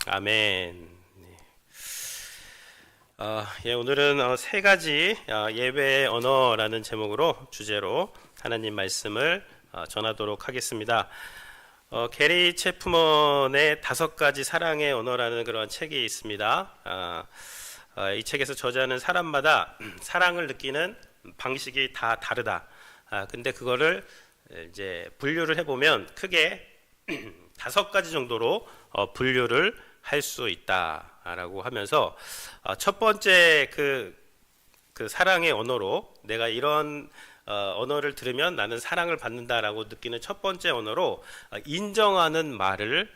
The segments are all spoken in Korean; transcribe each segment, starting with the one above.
아멘. 오늘은 세 가지 예배의 언어라는 주제로 하나님 말씀을 전하도록 하겠습니다. 게리 체프먼의 5가지 사랑의 언어라는 그런 책이 있습니다. 이 책에서 저자는 사람마다 사랑을 느끼는 방식이 다 다르다. 근데 그거를 이제 분류를 해보면 크게 5가지 정도로 분류를 할 수 있다라고 하면서 첫 번째 그 사랑의 언어로 내가 이런 언어를 들으면 나는 사랑을 받는다라고 느끼는 첫 번째 언어로 인정하는 말을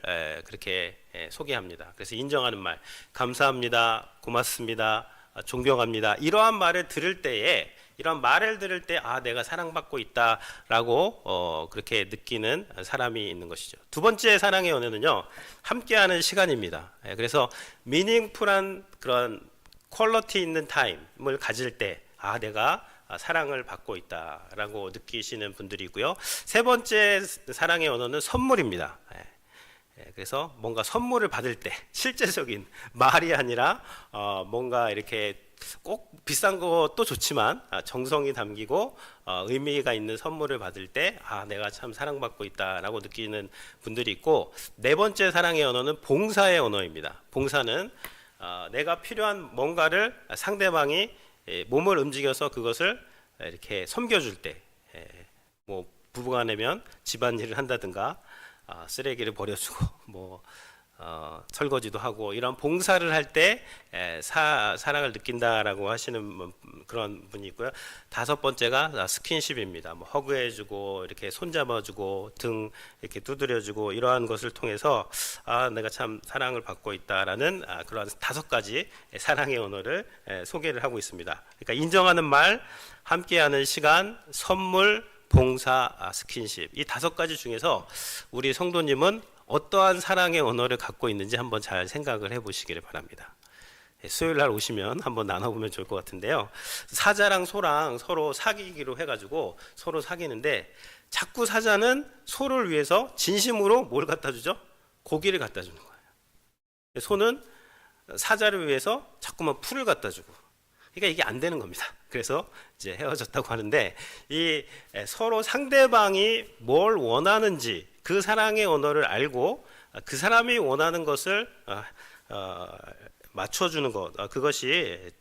그렇게 소개합니다. 그래서 인정하는 말, 감사합니다, 고맙습니다, 존경합니다. 이러한 말을 들을 때에 이런 말을 들을 때 내가 사랑받고 있다라고 그렇게 느끼는 사람이 있는 것이죠. 두 번째 사랑의 언어는요, 함께하는 시간입니다. 그래서 미닝풀한 그런 퀄리티 있는 타임을 가질 때 내가 사랑을 받고 있다라고 느끼시는 분들이 있고요. 세 번째 사랑의 언어는 선물입니다. 그래서 뭔가 선물을 받을 때 실제적인 말이 아니라 뭔가 이렇게 꼭 비싼 것도 좋지만 정성이 담기고 의미가 있는 선물을 받을 때 내가 참 사랑받고 있다라고 느끼는 분들이 있고, 네 번째 사랑의 언어는 봉사의 언어입니다. 봉사는 내가 필요한 뭔가를 상대방이 몸을 움직여서 그것을 이렇게 섬겨줄 때, 뭐 부부간이면 집안일을 한다든가 쓰레기를 버려주고 설거지도 하고 이런 봉사를 할 때 사랑을 느낀다라고 하시는 그런 분이 있고요. 5번째가 스킨십입니다. 허그해주고 이렇게 손잡아주고 등 이렇게 두드려주고 이러한 것을 통해서 내가 참 사랑을 받고 있다라는 그러한 5가지 사랑의 언어를 소개를 하고 있습니다. 그러니까 인정하는 말, 함께하는 시간, 선물, 봉사, 스킨십, 이 5가지 중에서 우리 성도님은 어떠한 사랑의 언어를 갖고 있는지 한번 잘 생각을 해보시기를 바랍니다. 수요일 날 오시면 한번 나눠보면 좋을 것 같은데요. 사자랑 소랑 서로 사귀기로 해가지고 서로 사귀는데, 자꾸 사자는 소를 위해서 진심으로 뭘 갖다 주죠? 고기를 갖다 주는 거예요. 소는 사자를 위해서 자꾸만 풀을 갖다 주고, 그러니까 이게 안 되는 겁니다. 그래서 이제 헤어졌다고 하는데, 이 서로 상대방이 뭘 원하는지 그 사랑의 언어를 알고 그 사람이 원하는 것을 맞춰주는 것, 그것이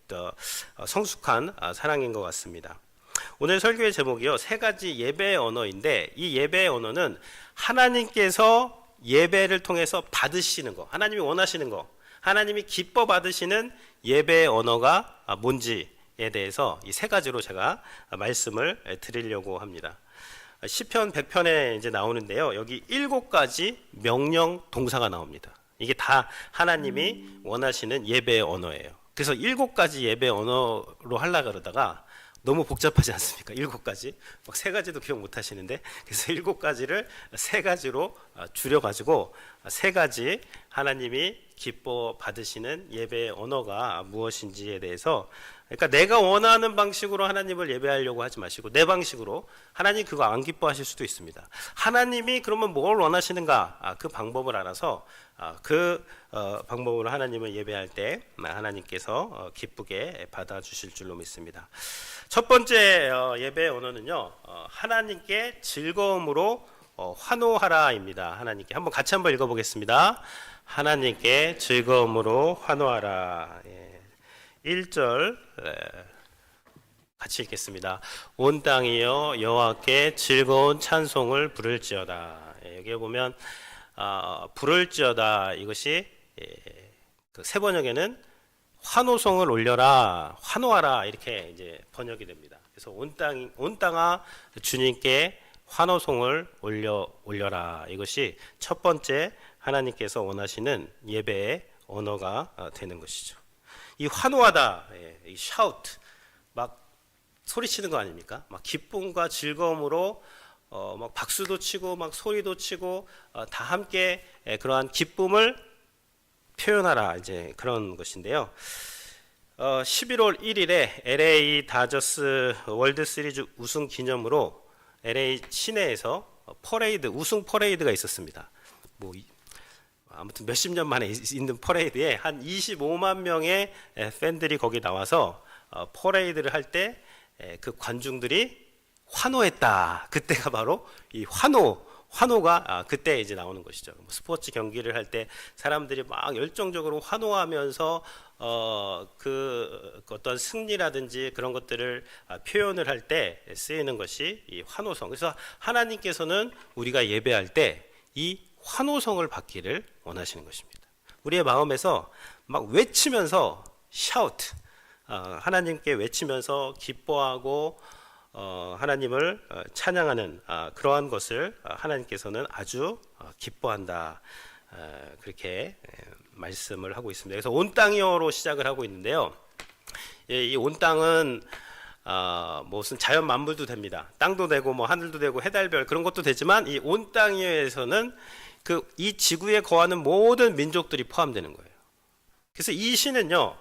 성숙한 사랑인 것 같습니다. 오늘 설교의 제목이요, 3가지 예배의 언어인데, 이 예배의 언어는 하나님께서 예배를 통해서 받으시는 것, 하나님이 원하시는 것, 하나님이 기뻐 받으시는 예배의 언어가 뭔지에 대해서 이 3가지로 제가 말씀을 드리려고 합니다. 시편 100편에 이제 나오는데요, 여기 7가지 명령 동사가 나옵니다. 이게 다 하나님이 원하시는 예배의 언어예요. 그래서 7가지 예배 언어로 하려고 그러다가 너무 복잡하지 않습니까? 7가지 막 3가지도 기억 못 하시는데, 그래서 7가지를 3가지로 줄여가지고 3가지 하나님이 기뻐 받으시는 예배의 언어가 무엇인지에 대해서, 그러니까 내가 원하는 방식으로 하나님을 예배하려고 하지 마시고 내 방식으로, 하나님 그거 안 기뻐하실 수도 있습니다. 하나님이 그러면 뭘 원하시는가, 그 방법을 알아서 그 방법으로 하나님을 예배할 때 하나님께서 기쁘게 받아주실 줄로 믿습니다. 첫 번째 예배의 언어는요, 하나님께 즐거움으로 환호하라입니다. 하나님께 같이 한번 읽어보겠습니다. 하나님께 즐거움으로 환호하라. 1절 같이 읽겠습니다. 온 땅이여 여호와께 즐거운 찬송을 부를지어다. 여기에 보면 부를지어다, 이것이 그 세 번역에는 환호성을 올려라, 환호하라, 이렇게 이제 번역이 됩니다. 그래서 온 땅아 주님께 환호성을 올려라, 이것이 첫 번째 하나님께서 원하시는 예배의 언어가 되는 것이죠. 이 환호하다, 이 shout, 막 소리치는 거 아닙니까? 막 기쁨과 즐거움으로 막 박수도 치고 막 소리도 치고 다 함께 그러한 기쁨을 표현하라, 이제 그런 것인데요. 11월 1일에 LA 다저스 월드 시리즈 우승 기념으로 LA 시내에서 퍼레이드, 우승 퍼레이드가 있었습니다. 아무튼 몇십 년 만에 있는 퍼레이드에 한 25만 명의 팬들이 거기 나와서 퍼레이드를 할 때 그 관중들이 환호했다. 그때가 바로 이 환호가 그때 이제 나오는 것이죠. 스포츠 경기를 할 때 사람들이 막 열정적으로 환호하면서 그 어떤 승리라든지 그런 것들을 표현을 할 때 쓰이는 것이 이 환호성. 그래서 하나님께서는 우리가 예배할 때 이 환호성을 받기를 원하시는 것입니다. 우리의 마음에서 막 외치면서 shout, 하나님께 외치면서 기뻐하고 하나님을 찬양하는 그러한 것을 하나님께서는 아주 기뻐한다. 그렇게 말씀을 하고 있습니다. 그래서 온 땅이여로 시작을 하고 있는데요. 이 온 땅은 무슨 자연 만물도 됩니다. 땅도 되고 뭐 하늘도 되고 해달별 그런 것도 되지만 이 온 땅에서는 이 지구에 거하는 모든 민족들이 포함되는 거예요. 그래서 이 시는요,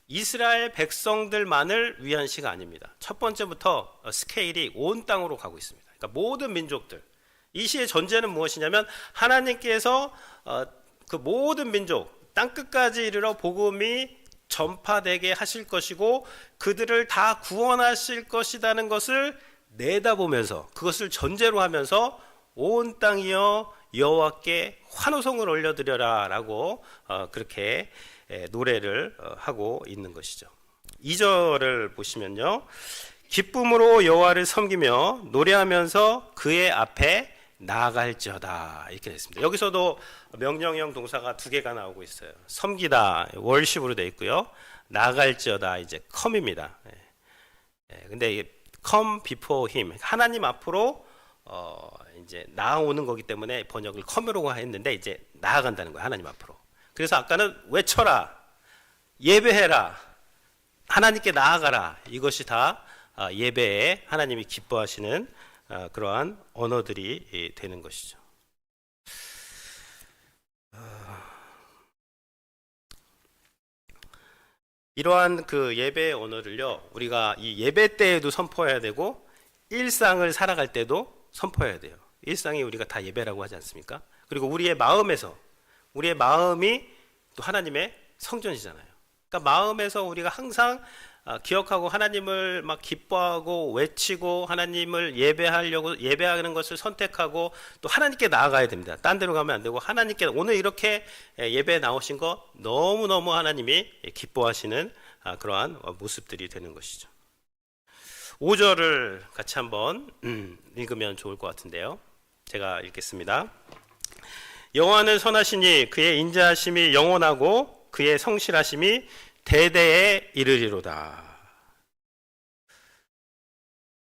이스라엘 백성들만을 위한 시가 아닙니다. 첫 번째부터 스케일이 온 땅으로 가고 있습니다. 그러니까 모든 민족들. 이 시의 전제는 무엇이냐면 하나님께서 그 모든 민족 땅 끝까지 이르러 복음이 전파되게 하실 것이고 그들을 다 구원하실 것이라는 것을 내다보면서 그것을 전제로 하면서 온 땅이여 여호와께 환호성을 올려드려라 라고 그렇게 노래를 하고 있는 것이죠. 2절을 보시면요, 기쁨으로 여호와를 섬기며 노래하면서 그의 앞에 나아갈지어다 이렇게 됐습니다. 여기서도 명령형 동사가 두 개가 나오고 있어요. 섬기다 월십으로 되어 있고요, 나아갈지어다 이제 come입니다. 근데 come before him, 하나님 앞으로 이제 나아오는 거기 때문에 번역을 come으로 했는데 이제 나아간다는 거예요, 하나님 앞으로. 그래서 아까는 외쳐라, 예배해라, 하나님께 나아가라, 이것이 다 예배에 하나님이 기뻐하시는 그러한 언어들이 되는 것이죠. 이러한 그 예배의 언어를요, 우리가 이 예배 때에도 선포해야 되고 일상을 살아갈 때도 선포해야 돼요. 일상이 우리가 다 예배라고 하지 않습니까? 그리고 우리의 마음에서, 우리의 마음이 또 하나님의 성전이잖아요. 그러니까 마음에서 우리가 항상 기억하고 하나님을 막 기뻐하고 외치고 하나님을 예배하는 것을 선택하고 또 하나님께 나아가야 됩니다. 딴 데로 가면 안 되고 하나님께 오늘 이렇게 예배에 나오신 거 너무너무 하나님이 기뻐하시는 그러한 모습들이 되는 것이죠. 5절을 같이 한번 읽으면 좋을 것 같은데요. 제가 읽겠습니다. 여호와는 선하시니 그의 인자하심이 영원하고 그의 성실하심이 대대에 이르리로다.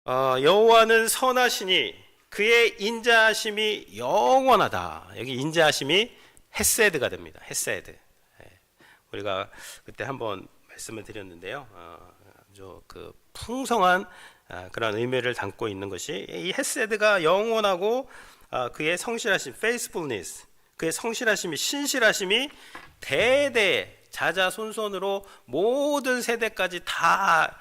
여호와는 선하시니 그의 인자하심이 영원하다. 여기 인자하심이 헤세드가 됩니다. 헤세드. 우리가 그때 한번 말씀을 드렸는데요. 아주 그 풍성한 그런 의미를 담고 있는 것이 이 헤세드가 영원하고 그의 성실하심, faithfulness, 그의 성실하심이, 신실하심이 대대 자자손손으로 모든 세대까지 다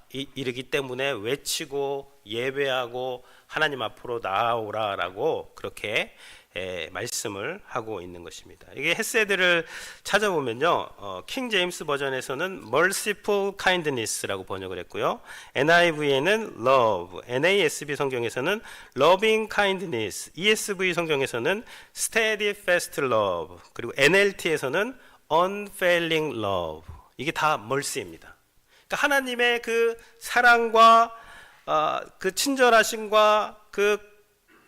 이르기 때문에 외치고 예배하고 하나님 앞으로 나아오라라고 그렇게 말씀을 하고 있는 것입니다. 이게 헤세드를 찾아보면요, 킹 제임스 버전에서는 merciful kindness라고 번역을 했고요, NIV에는 love, NASB 성경에서는 loving kindness, ESV 성경에서는 steadfast love, 그리고 NLT에서는 unfailing love, 이게 다 mercy입니다. 그러니까 하나님의 그 사랑과 그 친절하심과 그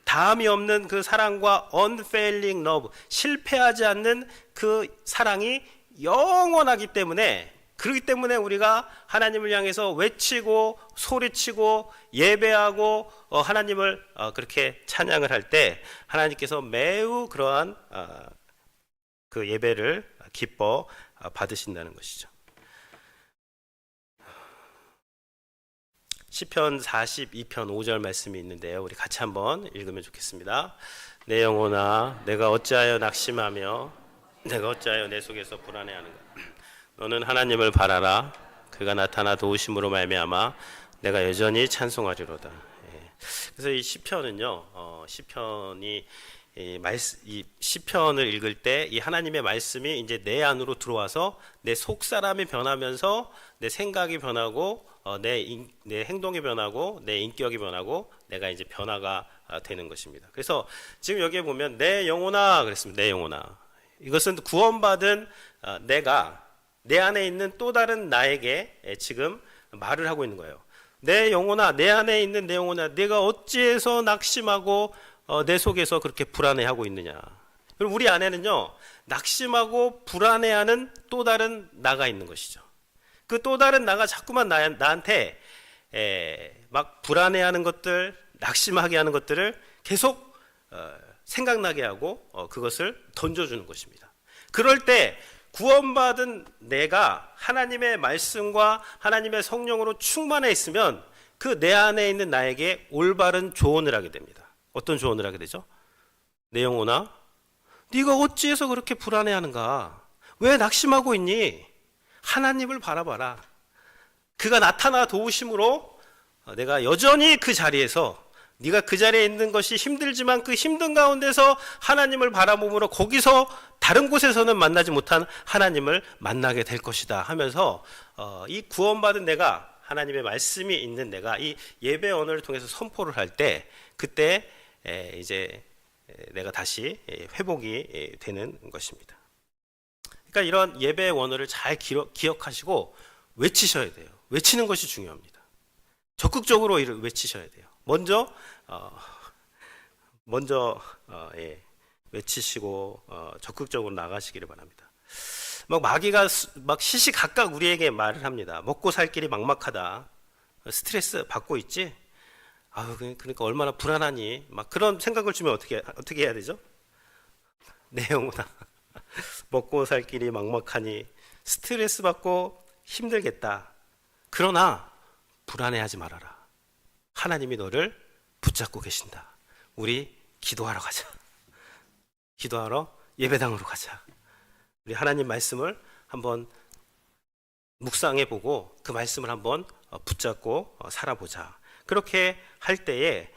다함이 없는 그 사랑과 unfailing love, 실패하지 않는 그 사랑이 영원하기 때문에, 그렇기 때문에 우리가 하나님을 향해서 외치고 소리치고 예배하고 하나님을 그렇게 찬양을 할 때 하나님께서 매우 그러한 그 예배를 기뻐 받으신다는 것이죠. 시편 42편 5절 말씀이 있는데요, 우리 같이 한번 읽으면 좋겠습니다. 내 영혼아, 내가 어찌하여 낙심하며 내가 어찌하여 내 속에서 불안해하는가. 너는 하나님을 바라라. 그가 나타나 도우심으로 말미암아 내가 여전히 찬송하리로다. 그래서 이 시편은요, 시편이 이 시편을 읽을 때 이 하나님의 말씀이 이제 내 안으로 들어와서 내 속 사람이 변하면서 내 생각이 변하고 내 행동이 변하고 내 인격이 변하고 내가 이제 변화가 되는 것입니다. 그래서 지금 여기에 보면 내 영혼아 그랬습니다. 내 영혼아. 이것은 구원받은 내가 내 안에 있는 또 다른 나에게 지금 말을 하고 있는 거예요. 내 영혼아, 내 안에 있는 내 영혼아, 내가 어찌해서 낙심하고 내 속에서 그렇게 불안해하고 있느냐. 그럼 우리 안에는요, 낙심하고 불안해하는 또 다른 나가 있는 것이죠. 그 또 다른 나가 자꾸만 나한테 막 불안해하는 것들, 낙심하게 하는 것들을 계속 생각나게 하고 그것을 던져주는 것입니다. 그럴 때 구원받은 내가 하나님의 말씀과 하나님의 성령으로 충만해 있으면 그 내 안에 있는 나에게 올바른 조언을 하게 됩니다. 어떤 조언을 하게 되죠? 내 영혼아, 네가 어찌해서 그렇게 불안해하는가? 왜 낙심하고 있니? 하나님을 바라봐라. 그가 나타나 도우심으로 내가 여전히 그 자리에서 네가 그 자리에 있는 것이 힘들지만 그 힘든 가운데서 하나님을 바라봄으로 거기서 다른 곳에서는 만나지 못한 하나님을 만나게 될 것이다 하면서 이 구원받은 내가 하나님의 말씀이 있는 내가 이 예배 언어를 통해서 선포를 할 때 그때 이제 내가 다시 회복이 되는 것입니다. 그러니까 이런 예배 언어를 잘 기억하시고 외치셔야 돼요. 외치는 것이 중요합니다. 적극적으로 외치셔야 돼요. 먼저 외치시고 적극적으로 나가시기를 바랍니다. 막 마귀가 막 시시각각 우리에게 말을 합니다. 먹고 살 길이 막막하다. 스트레스 받고 있지? 아유, 그러니까 얼마나 불안하니? 막 그런 생각을 주면 어떻게 해야 되죠? 내 영혼아, 먹고 살 길이 막막하니 스트레스 받고 힘들겠다. 그러나 불안해하지 말아라. 하나님이 너를 붙잡고 계신다. 우리 기도하러 가자. 기도하러 예배당으로 가자. 우리 하나님 말씀을 한번 묵상해 보고 그 말씀을 한번 붙잡고 살아보자. 그렇게 할 때에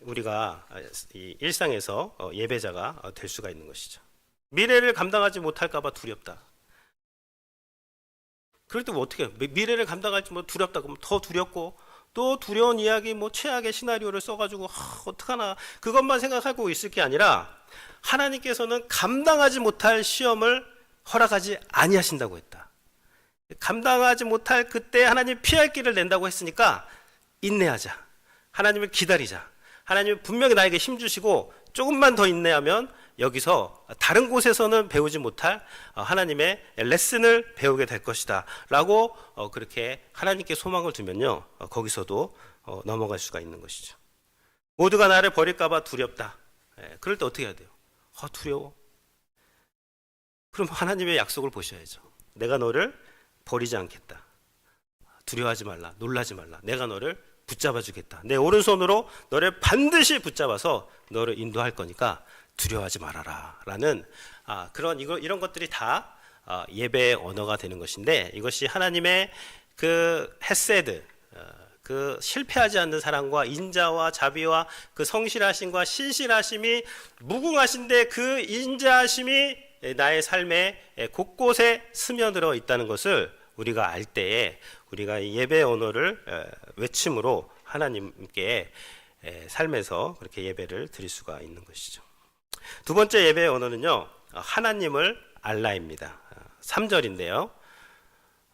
우리가 이 일상에서 예배자가 될 수가 있는 것이죠. 미래를 감당하지 못할까 봐 두렵다. 그럴 때 뭐 어떻게 해요? 미래를 감당할지 뭐 두렵다 그러면 더 두렵고 또 두려운 이야기 뭐 최악의 시나리오를 써가지고 어떡하나 그것만 생각하고 있을 게 아니라 하나님께서는 감당하지 못할 시험을 허락하지 아니하신다고 했다. 감당하지 못할 그때 하나님 피할 길을 낸다고 했으니까 인내하자. 하나님을 기다리자. 하나님은 분명히 나에게 힘 주시고 조금만 더 인내하면 여기서 다른 곳에서는 배우지 못할 하나님의 레슨을 배우게 될 것이다 라고 그렇게 하나님께 소망을 두면요 거기서도 넘어갈 수가 있는 것이죠. 모두가 나를 버릴까 봐 두렵다. 그럴 때 어떻게 해야 돼요? 두려워. 그럼 하나님의 약속을 보셔야죠. 내가 너를 버리지 않겠다. 두려워하지 말라. 놀라지 말라. 내가 너를 붙잡아 주겠다. 내 오른손으로 너를 반드시 붙잡아서 너를 인도할 거니까 두려워하지 말아라 라는 이런 것들이 다 예배의 언어가 되는 것인데 이것이 하나님의 그 헤세드 그 실패하지 않는 사랑과 인자와 자비와 그 성실하심과 신실하심이 무궁하신데 그 인자하심이 나의 삶에 곳곳에 스며들어 있다는 것을 우리가 알 때에 우리가 이 예배의 언어를 외침으로 하나님께 삶에서 그렇게 예배를 드릴 수가 있는 것이죠. 두 번째 예배의 언어는요 하나님을 알라입니다. 3절인데요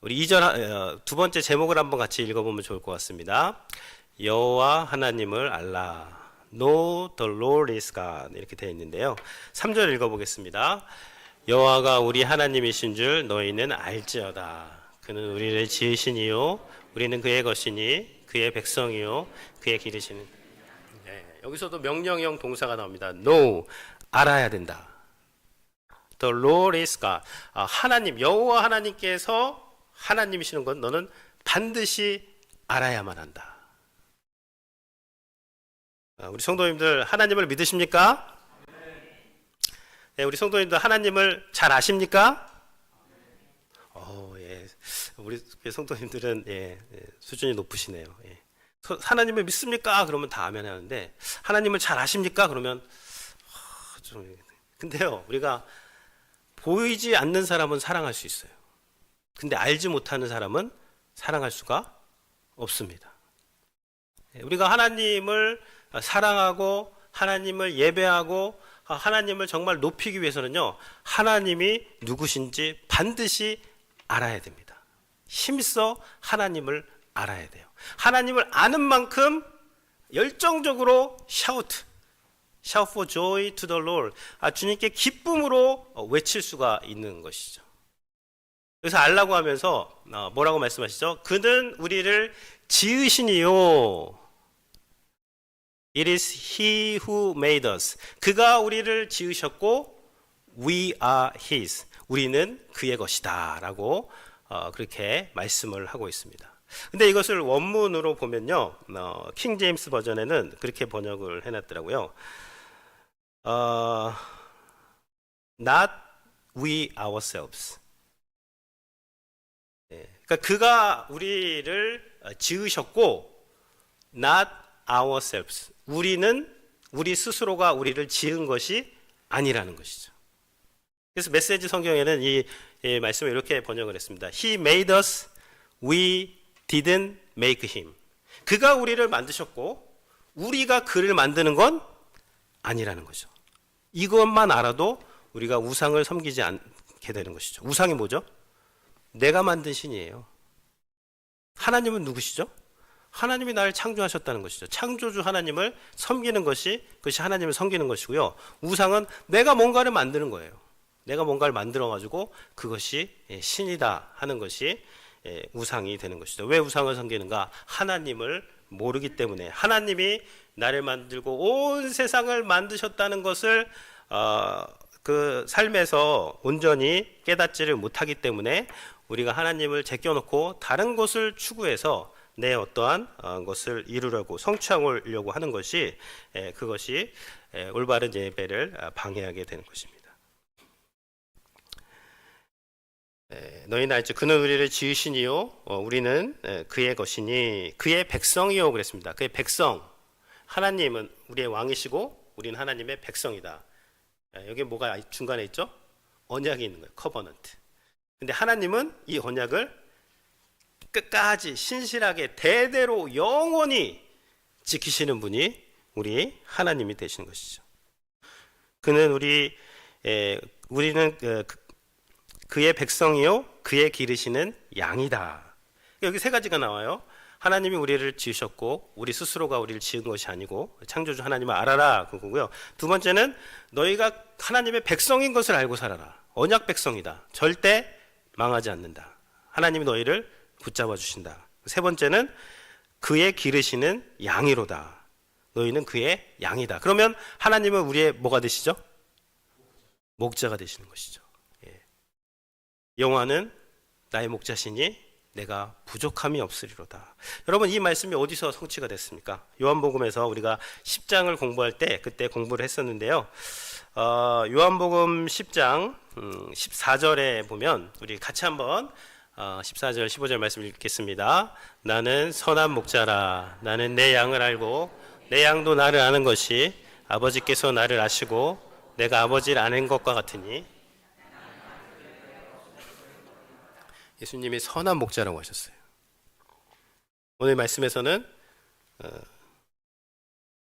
우리 2절 두 번째 제목을 한번 같이 읽어보면 좋을 것 같습니다. 여호와 하나님을 알라. Know the Lord is God 이렇게 되어 있는데요 3절 읽어보겠습니다. 여호와가 우리 하나님이신 줄 너희는 알지어다. 그는 우리를 지으시니요 우리는 그의 것이니 그의 백성이요 그의 기르시는. 여기서도 명령형 동사가 나옵니다. Know, 알아야 된다. The Lord is God. 하나님, 여호와 하나님께서 하나님이시는 건 너는 반드시 알아야만 한다. 우리 성도님들 하나님을 믿으십니까? 네, 우리 성도님들 하나님을 잘 아십니까? 예. 우리 성도님들은 수준이 높으시네요. 하나님을 믿습니까? 그러면 다 아멘 하는데 하나님을 잘 아십니까? 그러면 근데요, 우리가 보이지 않는 사람은 사랑할 수 있어요. 근데 알지 못하는 사람은 사랑할 수가 없습니다. 우리가 하나님을 사랑하고 하나님을 예배하고 하나님을 정말 높이기 위해서는요, 하나님이 누구신지 반드시 알아야 됩니다. 힘써 하나님을 알아야 돼요. 하나님을 아는 만큼 열정적으로 shout for joy to the Lord, 주님께 기쁨으로 외칠 수가 있는 것이죠. 그래서 알라고 하면서 뭐라고 말씀하시죠? 그는 우리를 지으시니요. It is He who made us. 그가 우리를 지으셨고 We are His. 우리는 그의 것이다 라고 그렇게 말씀을 하고 있습니다. 근데 이것을 원문으로 보면요, 킹 제임스 버전에는 그렇게 번역을 해놨더라고요. Not we ourselves. 그러니까 그가 우리를 지으셨고 not ourselves. 우리 스스로가 우리를 지은 것이 아니라는 것이죠. 그래서 메시지 성경에는 이 말씀을 이렇게 번역을 했습니다. He made us, we didn't make him. 그가 우리를 만드셨고 우리가 그를 만드는 건 아니라는 거죠. 이것만 알아도 우리가 우상을 섬기지 않게 되는 것이죠. 우상이 뭐죠? 내가 만든 신이에요. 하나님은 누구시죠? 하나님이 나를 창조하셨다는 것이죠. 창조주 하나님을 섬기는 그것이 하나님을 섬기는 것이고요. 우상은 내가 뭔가를 만드는 거예요. 내가 뭔가를 만들어가지고 그것이 신이다 하는 것이 우상이 되는 것이죠. 왜 우상을 섬기는가? 하나님을 모르기 때문에. 하나님이 나를 만들고 온 세상을 만드셨다는 것을 그 삶에서 온전히 깨닫지를 못하기 때문에 우리가 하나님을 제껴놓고 다른 것을 추구해서 내 어떠한 것을 이루려고 성취하려고 하는 것이 그것이 올바른 예배를 방해하게 되는 것입니다. 너희는 알죠? 그는 우리를 지으시니요 우리는 그의 것이니 그의 백성이요 그랬습니다. 그의 백성, 하나님은 우리의 왕이시고 우리는 하나님의 백성이다. 여기 뭐가 중간에 있죠? 언약이 있는 거예요. 커버넌트. 근데 하나님은 이 언약을 끝까지 신실하게 대대로 영원히 지키시는 분이 우리 하나님이 되시는 것이죠. 그는 우리는 그의 백성이요 그의 기르시는 양이다. 여기 세 가지가 나와요. 하나님이 우리를 지으셨고 우리 스스로가 우리를 지은 것이 아니고 창조주 하나님을 알아라 그거고요. 두 번째는 너희가 하나님의 백성인 것을 알고 살아라. 언약 백성이다. 절대 망하지 않는다. 하나님이 너희를 붙잡아 주신다. 세 번째는 그의 기르시는 양이로다. 너희는 그의 양이다. 그러면 하나님은 우리의 뭐가 되시죠? 목자가 되시는 것이죠. 여호와는 나의 목자시니 내가 부족함이 없으리로다. 여러분, 이 말씀이 어디서 성취가 됐습니까? 요한복음에서 우리가 10장을 공부할 때 그때 공부를 했었는데요. 요한복음 10장 14절에 보면 우리 같이 한번 14절 15절 말씀 읽겠습니다. 나는 선한 목자라. 나는 내 양을 알고 내 양도 나를 아는 것이 아버지께서 나를 아시고 내가 아버지를 아는 것과 같으니. 예수님이 선한 목자라고 하셨어요. 오늘 말씀에서는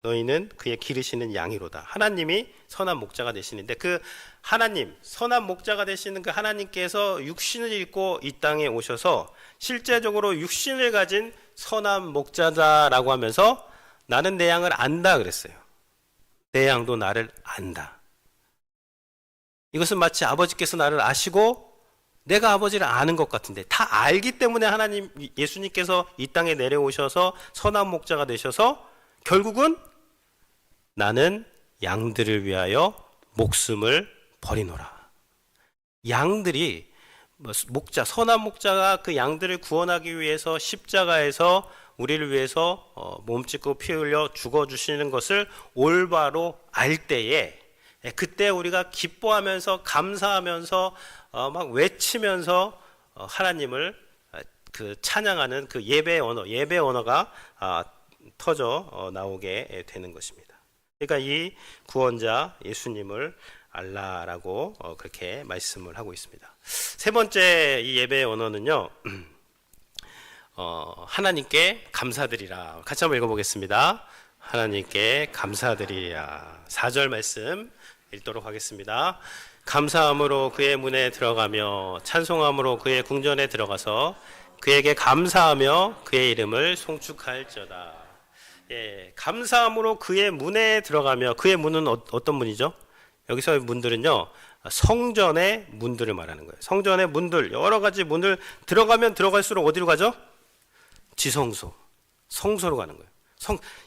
너희는 그의 기르시는 양이로다. 하나님이 선한 목자가 되시는데 그 하나님, 선한 목자가 되시는 그 하나님께서 육신을 입고 이 땅에 오셔서 실제적으로 육신을 가진 선한 목자다라고 하면서 나는 내 양을 안다 그랬어요. 내 양도 나를 안다. 이것은 마치 아버지께서 나를 아시고 내가 아버지를 아는 것 같은데, 다 알기 때문에 하나님, 예수님께서 이 땅에 내려오셔서 선한 목자가 되셔서 결국은 나는 양들을 위하여 목숨을 버리노라. 양들이 목자, 선한 목자가 그 양들을 구원하기 위해서 십자가에서 우리를 위해서 몸짓고 피 흘려 죽어주시는 것을 올바로 알 때에, 그때 우리가 기뻐하면서 감사하면서 막 외치면서 하나님을 그 찬양하는 그 예배 언어가 터져 나오게 되는 것입니다. 그러니까 이 구원자 예수님을 알라라고 그렇게 말씀을 하고 있습니다. 세 번째 이 예배의 언어는요, 하나님께 감사드리라. 같이 한번 읽어보겠습니다. 하나님께 감사드리라. 4절 말씀 읽도록 하겠습니다. 감사함으로 그의 문에 들어가며 찬송함으로 그의 궁전에 들어가서 그에게 감사하며 그의 이름을 송축할지어다. 예, 감사함으로 그의 문에 들어가며, 그의 문은 어떤 문이죠? 여기서의 문들은요, 성전의 문들을 말하는 거예요. 성전의 문들, 여러 가지 문을 들어가면 들어갈수록 어디로 가죠? 지성소, 성소로 가는 거예요.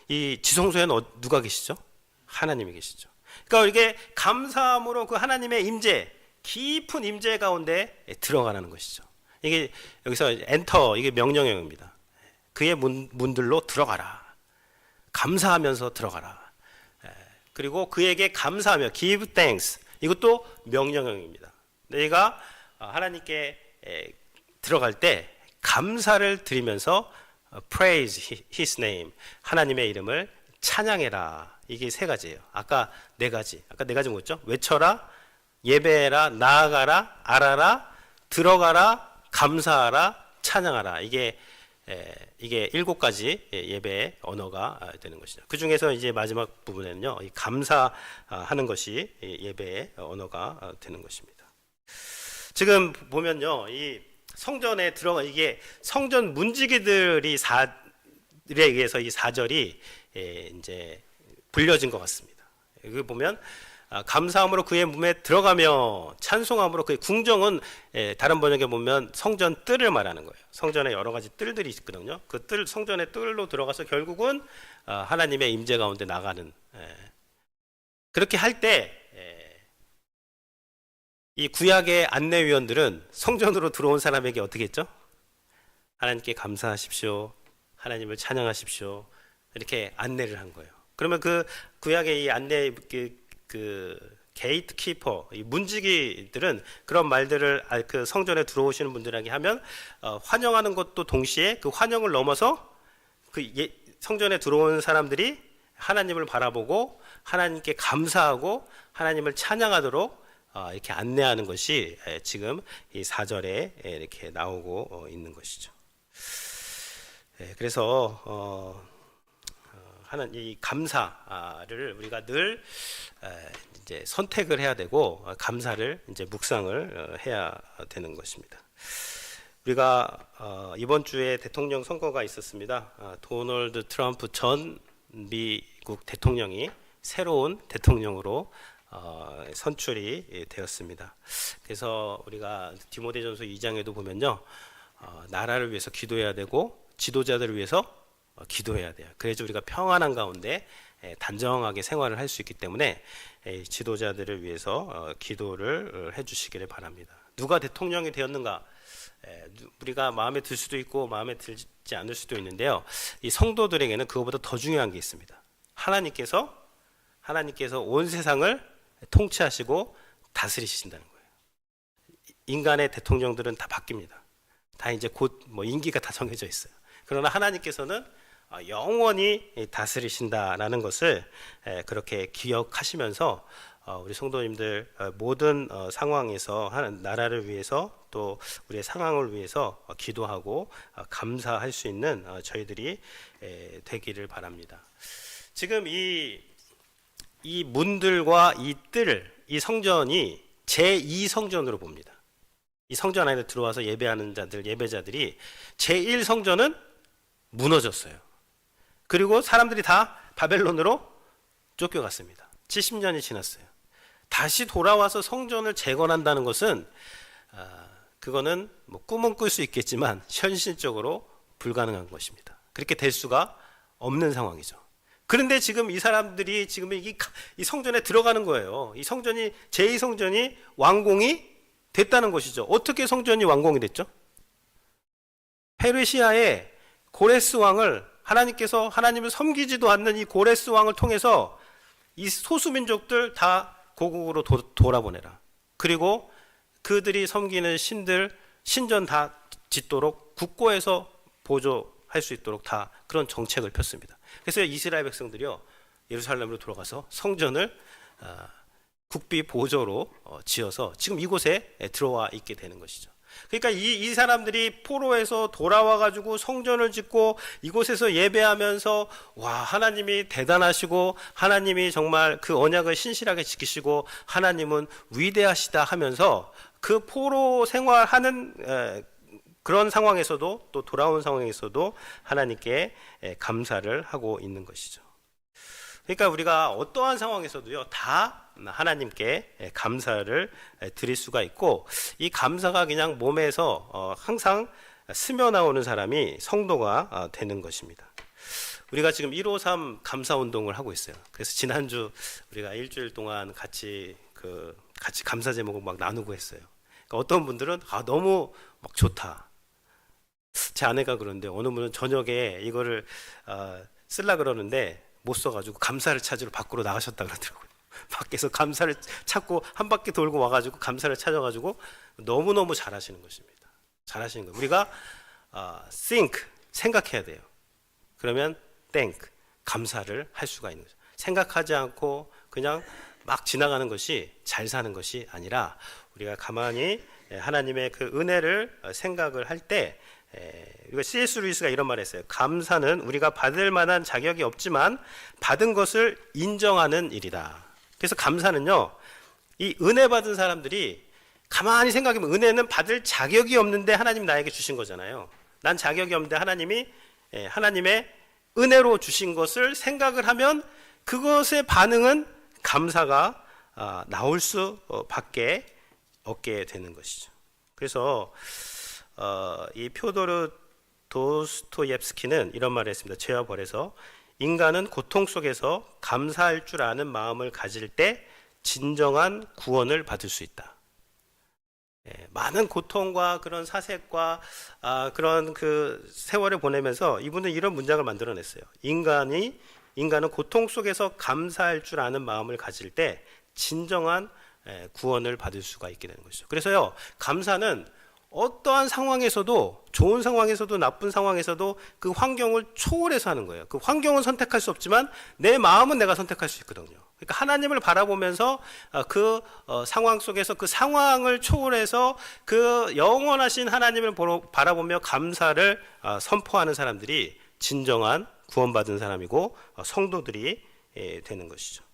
이 지성소에는 누가 계시죠? 하나님이 계시죠. 그러니까 이게 감사함으로 그 하나님의 임재, 깊은 임재 가운데 들어가는 것이죠. 이게 여기서 엔터, 이게 명령형입니다. 그의 문들로 들어가라. 감사하면서 들어가라. 그리고 그에게 감사하며 give thanks, 이것도 명령형입니다. 내가 하나님께 들어갈 때 감사를 드리면서 praise his name, 하나님의 이름을 찬양해라. 이게 세 가지예요. 아까 네 가지 뭐였죠? 외쳐라, 예배해라, 나아가라, 알아라, 들어가라, 감사하라, 찬양하라. 이게 7가지 예배의 언어가 되는 것이죠. 그 중에서 이제 마지막 부분에는요, 이 감사하는 것이 예배의 언어가 되는 것입니다. 지금 보면요, 이 성전에 들어가, 이게 성전 문지기들에 의해서 이 4절이 이제 불려진 것 같습니다. 여기 보면 감사함으로 그의 문에 들어가며 찬송함으로 그의 궁정은, 다른 번역에 보면 성전 뜰을 말하는 거예요. 성전에 여러 가지 뜰들이 있거든요. 그 뜰, 성전의 뜰로 들어가서 결국은 하나님의 임재 가운데 나가는, 그렇게 할 때 이 구약의 안내위원들은 성전으로 들어온 사람에게 어떻게 했죠? 하나님께 감사하십시오, 하나님을 찬양하십시오, 이렇게 안내를 한 거예요. 그러면 그 구약의 이 안내, 그 게이트 키퍼, 이 문지기들은 그런 말들을 그 성전에 들어오시는 분들에게 하면 환영하는 것도 동시에 그 환영을 넘어서 그 성전에 들어온 사람들이 하나님을 바라보고 하나님께 감사하고 하나님을 찬양하도록 이렇게 안내하는 것이 지금 이 4절에 이렇게 나오고 있는 것이죠. 그래서 하는 이 감사를 우리가 늘 이제 선택을 해야 되고, 감사를 이제 묵상을 해야 되는 것입니다. 우리가 이번 주에 대통령 선거가 있었습니다. 도널드 트럼프 전 미국 대통령이 새로운 대통령으로 선출이 되었습니다. 그래서 우리가 디모데전서 2장에도 보면요, 나라를 위해서 기도해야 되고 지도자들을 위해서 기도해야 돼요. 그래서 우리가 평안한 가운데 단정하게 생활을 할 수 있기 때문에 지도자들을 위해서 기도를 해주시기를 바랍니다. 누가 대통령이 되었는가, 우리가 마음에 들 수도 있고 마음에 들지 않을 수도 있는데요, 이 성도들에게는 그것보다 더 중요한 게 있습니다. 하나님께서 온 세상을 통치하시고 다스리신다는 거예요. 인간의 대통령들은 다 바뀝니다. 다 이제 곧 임기가 다 정해져 있어요. 그러나 하나님께서는 영원히 다스리신다라는 것을 그렇게 기억하시면서 우리 성도님들 모든 상황에서 나라를 위해서 또 우리의 상황을 위해서 기도하고 감사할 수 있는 저희들이 되기를 바랍니다. 지금 이 문들과 이 뜰, 이 성전이 제2성전으로 봅니다. 이 성전 안에 들어와서 예배하는 예배자들이 제1성전은 무너졌어요. 그리고 사람들이 다 바벨론으로 쫓겨갔습니다. 70년이 지났어요. 다시 돌아와서 성전을 재건한다는 것은 그거는 꿈은 꿀 수 있겠지만 현실적으로 불가능한 것입니다. 그렇게 될 수가 없는 상황이죠. 그런데 지금 이 사람들이 지금 이 성전에 들어가는 거예요. 이 성전이, 제2성전이 완공이 됐다는 것이죠. 어떻게 성전이 완공이 됐죠? 페르시아의 고레스 왕을, 하나님께서 하나님을 섬기지도 않는 이 고레스 왕을 통해서 이 소수민족들 다 고국으로 돌아보내라. 그리고 그들이 섬기는 신전 다 짓도록 국고에서 보조할 수 있도록 다 그런 정책을 폈습니다. 그래서 이스라엘 백성들이요, 예루살렘으로 돌아가서 성전을 국비 보조로 지어서 지금 이곳에 들어와 있게 되는 것이죠. 그러니까 이 사람들이 포로에서 돌아와 가지고 성전을 짓고 이곳에서 예배하면서 와, 하나님이 대단하시고 하나님이 정말 그 언약을 신실하게 지키시고 하나님은 위대하시다 하면서 그 포로 생활하는 그런 상황에서도 또 돌아온 상황에서도 하나님께 감사를 하고 있는 것이죠. 그러니까 우리가 어떠한 상황에서도요, 다 하나님께 감사를 드릴 수가 있고, 이 감사가 그냥 몸에서 항상 스며 나오는 사람이 성도가 되는 것입니다. 우리가 지금 153 감사 운동을 하고 있어요. 그래서 지난주 우리가 일주일 동안 같이 감사 제목을 막 나누고 했어요. 그러니까 어떤 분들은 너무 막 좋다. 제 아내가 그러는데 어느 분은 저녁에 이거를 쓰려 그러는데 못 써가지고 감사를 찾으러 밖으로 나가셨다 그러더라고요. 밖에서 감사를 찾고 한 바퀴 돌고 와가지고 감사를 찾아가지고 너무너무 잘하시는 것입니다. 잘하시는 거예요. 우리가 think, 생각해야 돼요. 그러면 thank, 감사를 할 수가 있는 거죠. 생각하지 않고 그냥 막 지나가는 것이 잘 사는 것이 아니라 우리가 가만히 하나님의 그 은혜를 생각을 할 때, 이거 C.S. 루이스가 이런 말을 했어요. 감사는 우리가 받을 만한 자격이 없지만 받은 것을 인정하는 일이다. 그래서 감사는요, 이 은혜 받은 사람들이 가만히 생각해보면 은혜는 받을 자격이 없는데 하나님이 나에게 주신 거잖아요. 난 자격이 없는데 하나님이 하나님의 은혜로 주신 것을 생각을 하면 그것의 반응은 감사가 나올 수밖에 없게 되는 것이죠. 그래서 이 표도르 도스토옙스키는 이런 말을 했습니다. 죄와 벌에서 인간은 고통 속에서 감사할 줄 아는 마음을 가질 때 진정한 구원을 받을 수 있다. 많은 고통과 그런 사색과 그런 그 세월을 보내면서 이분은 이런 문장을 만들어냈어요. 인간은 고통 속에서 감사할 줄 아는 마음을 가질 때 진정한 구원을 받을 수가 있게 되는 것이죠. 그래서요, 감사는 어떠한 상황에서도, 좋은 상황에서도 나쁜 상황에서도 그 환경을 초월해서 하는 거예요. 그 환경은 선택할 수 없지만 내 마음은 내가 선택할 수 있거든요. 그러니까 하나님을 바라보면서 그 상황 속에서 그 상황을 초월해서 그 영원하신 하나님을 바라보며 감사를 선포하는 사람들이 진정한 구원받은 사람이고 성도들이 되는 것이죠.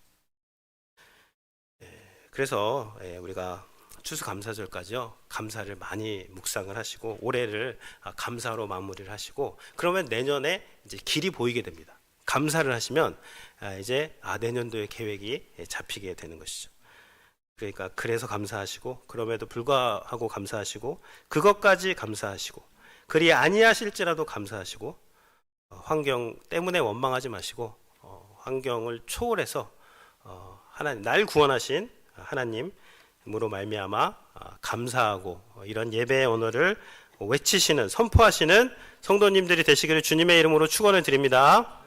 그래서 우리가 추수감사절까지요, 감사를 많이 묵상을 하시고 올해를 감사로 마무리를 하시고, 그러면 내년에 이제 길이 보이게 됩니다. 감사를 하시면 이제 내년도의 계획이 잡히게 되는 것이죠. 그러니까 그래서 감사하시고, 그럼에도 불구하고 감사하시고, 그것까지 감사하시고, 그리 아니하실지라도 감사하시고, 환경 때문에 원망하지 마시고 환경을 초월해서 하나님, 날 구원하신 하나님으로 말미암아 감사하고 이런 예배의 언어를 외치시는, 선포하시는 성도님들이 되시기를 주님의 이름으로 축원을 드립니다.